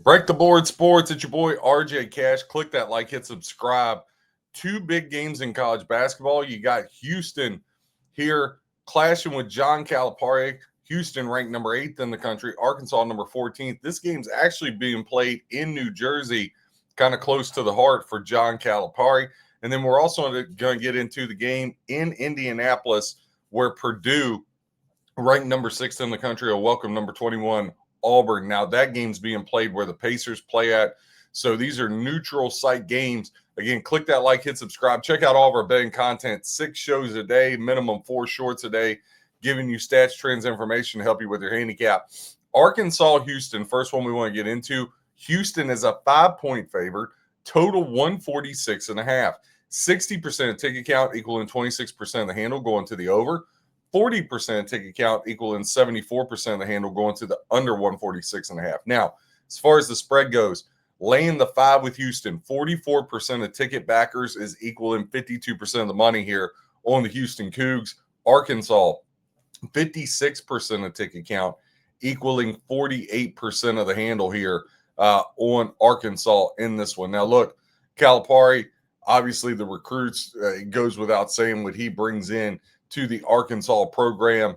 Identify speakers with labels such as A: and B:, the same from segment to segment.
A: Break the board sports. It's your boy RJ Cash. Click that like, hit subscribe. Two big games in college basketball. You got Houston here clashing with John Calipari. Houston ranked number 8th in the country, Arkansas number 14th. This game's actually being played in New Jersey, kind of close to the heart for John Calipari. And then we're also going to get into the game in Indianapolis, where Purdue, ranked number 6 in the country, will welcome number 21 Auburn. Now that game's being played where the Pacers play at. So these are neutral site games. Again, click that like, hit subscribe. Check out all of our betting content. 6 shows a day, minimum 4 shorts a day, giving you stats, trends, information to help you with your handicap. Arkansas, Houston, first one we want to get into. Houston is a 5-point favorite, total 146.5. 60% of ticket count equaling 26% of the handle going to the over. 40% ticket count equaling 74% of the handle going to the under 146.5. Now, as far as the spread goes, laying the 5 with Houston, 44% of ticket backers is equaling 52% of the money here on the Houston Cougs. Arkansas, 56% of ticket count equaling 48% of the handle here on Arkansas in this one. Now, look, Calipari, obviously the recruits, it goes without saying what he brings in to the Arkansas program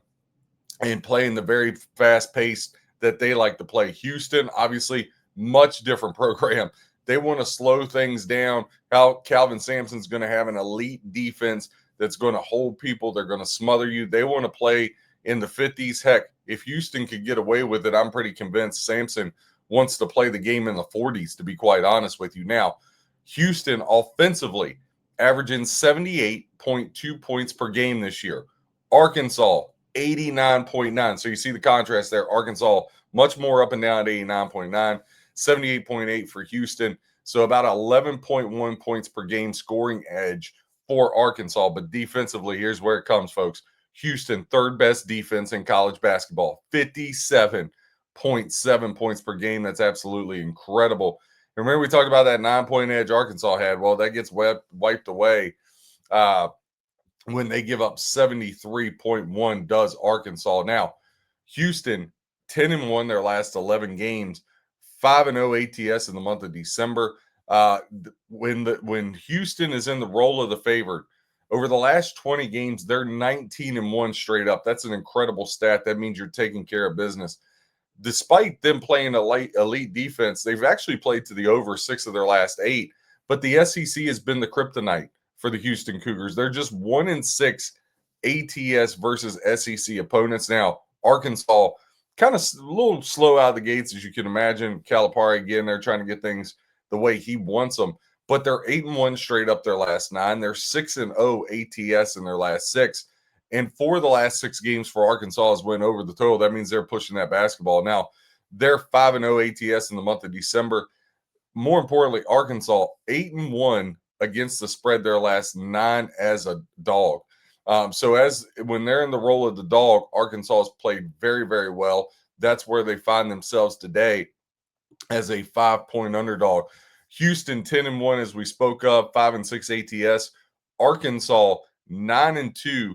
A: and playing the very fast pace that they like to play. Houston, obviously, much different program. They want to slow things down. How Calvin Sampson's going to have an elite defense that's going to hold people. They're going to smother you. They want to play in the 50s. Heck, if Houston could get away with it, I'm pretty convinced Sampson wants to play the game in the 40s, to be quite honest with you. Now, Houston offensively averaging 78.2 points per game this year. Arkansas, 89.9. So you see the contrast there. Arkansas, much more up and down at 89.9. 78.8 for Houston. So about 11.1 points per game scoring edge for Arkansas. But defensively, here's where it comes, folks. Houston, third best defense in college basketball. 57.7 points per game. That's absolutely incredible. Remember, we talked about that 9-point edge Arkansas had. Well, that gets wiped away when they give up 73.1 does Arkansas. Now, Houston, 10-1 their last 11 games, 5-0 ATS in the month of December. When Houston is in the role of the favorite, over the last 20 games, they're 19-1 straight up. That's an incredible stat. That means you're taking care of business. Despite them playing elite defense, they've actually played to the over 6 of their last 8. But the SEC has been the kryptonite for the Houston Cougars. They're just 1-6 ATS versus SEC opponents. Now, Arkansas, kind of a little slow out of the gates, as you can imagine. Calipari, again, they're trying to get things the way he wants them. But they're 8-1 straight up their last 9. They're 6-0 ATS in their last 6. And for the last 6 games for Arkansas has went over the total. That means they're pushing that basketball. Now, they're 5-0 ATS in the month of December. More importantly, Arkansas 8-1 against the spread their last 9 as a dog. So as when they're in the role of the dog, Arkansas has played very, very well. That's where they find themselves today as a 5-point underdog. Houston 10-1, as we spoke of, 5-6 ATS. Arkansas 9-2.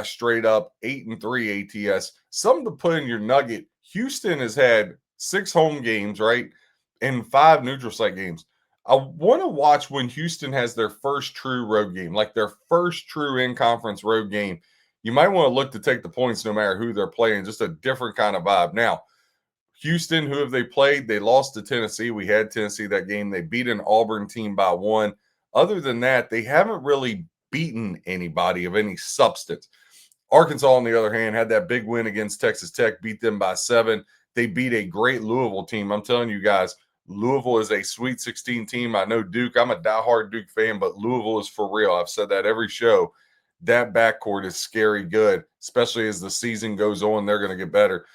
A: Straight up 8-3 ATS. Something to put in your nugget. Houston has had 6 home games, right? And 5 neutral site games. I want to watch when Houston has their first true road game, like their first true in-conference road game. You might want to look to take the points no matter who they're playing, just a different kind of vibe. Now, Houston, who have they played? They lost to Tennessee. We had Tennessee that game. They beat an Auburn team by 1. Other than that, they haven't really beaten anybody of any substance. Arkansas, on the other hand, had that big win against Texas Tech, beat them by 7. They beat a great Louisville team. I'm telling you guys, Louisville is a Sweet 16 team. I know Duke. I'm a diehard Duke fan, but Louisville is for real. I've said that every show. That backcourt is scary good, especially as the season goes on. They're going to get better.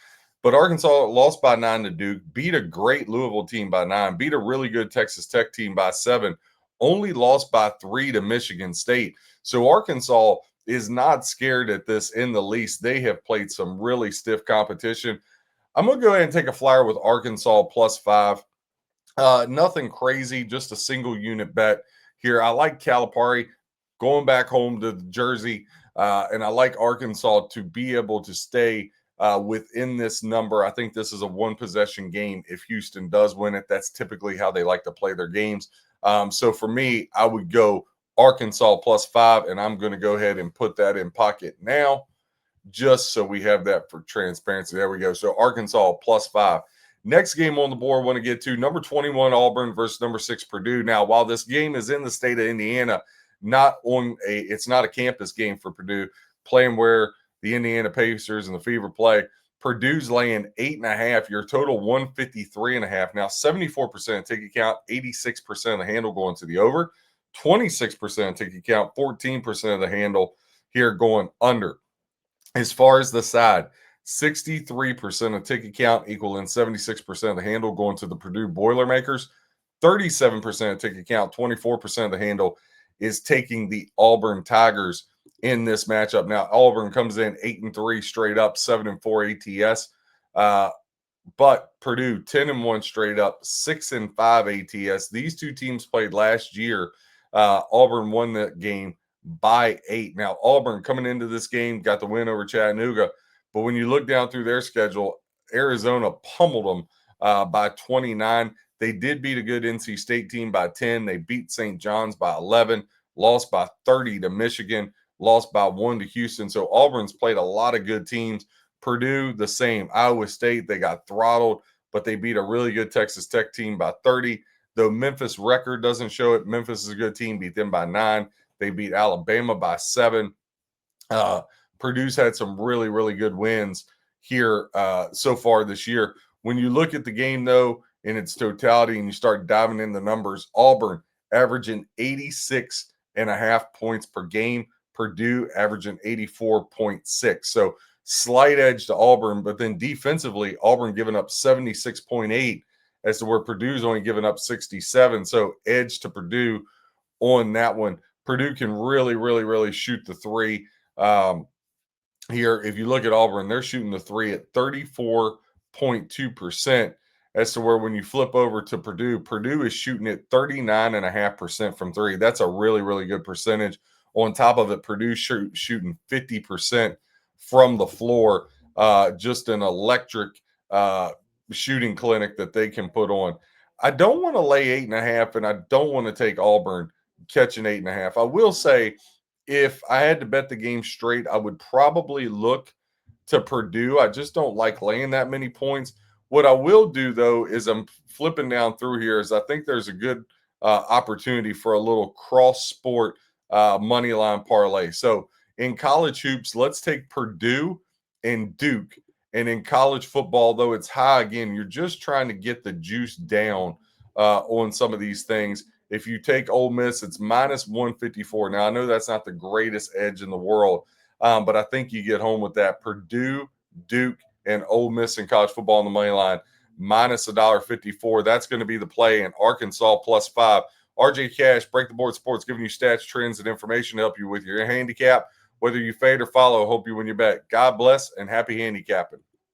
A: But Arkansas lost by 9 to Duke, beat a great Louisville team by 9, beat a really good Texas Tech team by 7, only lost by 3 to Michigan State. So Arkansas is not scared at this in the least. They have played some really stiff competition. I'm going to go ahead and take a flyer with Arkansas +5. Nothing crazy, just a single unit bet here. I like Calipari going back home to Jersey, and I like Arkansas to be able to stay within this number. I think this is a one possession game. If Houston does win it, that's typically how they like to play their games. So for me, I would go Arkansas +5, and I'm going to go ahead and put that in pocket now, just so we have that for transparency. There we go. So Arkansas +5. Next game on the board, I want to get to number 21 Auburn versus number 6 Purdue. Now, while this game is in the state of Indiana, it's not a campus game for Purdue, playing where the Indiana Pacers and the Fever play. Purdue's laying 8.5. Your total 153.5. Now 74% ticket count, 86% of the handle going to the over, 26% ticket count, 14% of the handle here going under. As far as the side, 63% of ticket count equaling 76% of the handle going to the Purdue Boilermakers. 37% of ticket count, 24% of the handle is taking the Auburn Tigers in this matchup. Now, Auburn comes in 8-3 straight up, 7-4 ATS. But Purdue 10-1 straight up, 6-5 ATS. These two teams played last year. Auburn won that game by 8. Now, Auburn coming into this game got the win over Chattanooga, but when you look down through their schedule, Arizona pummeled them by 29. They did beat a good NC State team by 10. They beat St. John's by 11, lost by 30 to Michigan, lost by 1 to Houston. So Auburn's played a lot of good teams. Purdue, the same. Iowa State, they got throttled, but they beat a really good Texas Tech team by 30. Though Memphis record doesn't show it, Memphis is a good team, beat them by 9. They beat Alabama by 7. Purdue's had some really, really good wins here so far this year. When you look at the game, though, in its totality and you start diving in the numbers, Auburn averaging 86.5 points per game, Purdue averaging 84.6. So slight edge to Auburn, but then defensively, Auburn giving up 76.8 as to where Purdue's only giving up 67. So edge to Purdue on that one. Purdue can really, really, really shoot the three. Here, if you look at Auburn, they're shooting the three at 34.2%. As to where when you flip over to Purdue, Purdue is shooting at 39.5% from three. That's a really, really good percentage. On top of it, Purdue shooting 50% from the floor. Just an electric shooting clinic that they can put on. I don't want to lay 8.5, and I don't want to take Auburn catching 8.5. I will say, if I had to bet the game straight, I would probably look to Purdue. I just don't like laying that many points. What I will do, though, is I'm flipping down through here, is I think there's a good opportunity for a little cross-sport money line parlay. So in college hoops, let's take Purdue and Duke. And in college football, though it's high again, you're just trying to get the juice down on some of these things. If you take Ole Miss, it's -154. Now, I know that's not the greatest edge in the world, but I think you get home with that. Purdue, Duke, and Ole Miss in college football on the money line, -$1.54. That's going to be the play in Arkansas +5. RJ Cash, Break the Board Sports, giving you stats, trends, and information to help you with your handicap. Whether you fade or follow, hope you win your bet. God bless and happy handicapping.